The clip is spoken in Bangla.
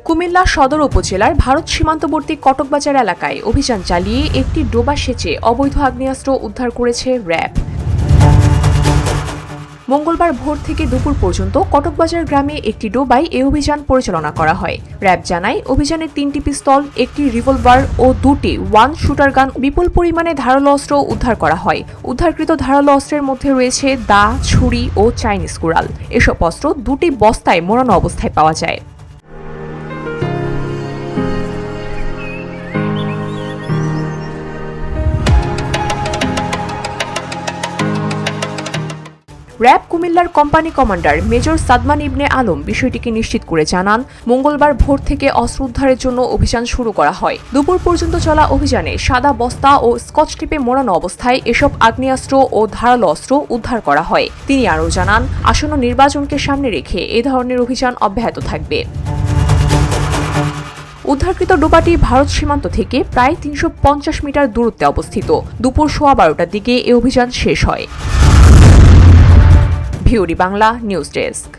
কুমিল্লা সদর উপজেলার ভারত সীমান্তবর্তী কটকবাজার এলাকায় অভিযান চালিয়ে একটি ডোবা সেচে অবৈধ আগ্নেয়াস্ত্র উদ্ধার করেছে র্যাব। মঙ্গলবার ভোর থেকে দুপুর পর্যন্ত কটকবাজার গ্রামে একটি ডোবায় এই অভিযান পরিচালনা করা হয়। র্যাব জানায়, অভিযানে 3টি পিস্তল, একটি রিভলভার ও 2টি ওয়ান শুটার গান, বিপুল পরিমাণে ধারালো অস্ত্র উদ্ধার করা হয়। উদ্ধারকৃত ধারালো অস্ত্রের মধ্যে রয়েছে দা, ছুরি ও চাইনিজ কুড়াল। এসব অস্ত্র 2টি বস্তায় মোড়ানো অবস্থায় পাওয়া যায়। র্যাব কুমিল্লার কোম্পানি কমান্ডার মেজর সাদমান ইবনে আলম বিষয়টিকে নিশ্চিত করে জানান, মঙ্গলবার ভোর থেকে অস্ত্র উদ্ধারের জন্য অভিযান শুরু করা হয়। দুপুর পর্যন্ত চলা অভিযানে সাদা বস্তা ও স্কচ টেপে মোড়ানো অবস্থায় এসব আগ্নেয়াস্ত্র ও ধারালো অস্ত্র উদ্ধার করা হয়। তিনি আরও জানান, আসন্ন নির্বাচনকে সামনে রেখে এ ধরনের অভিযান অব্যাহত থাকবে। উদ্ধারকৃত ডোবাটি ভারত সীমান্ত থেকে প্রায় 350 মিটার দূরত্বে অবস্থিত। দুপুর 12:15টার দিকে এ অভিযান শেষ হয়। VOD Bangla news desk.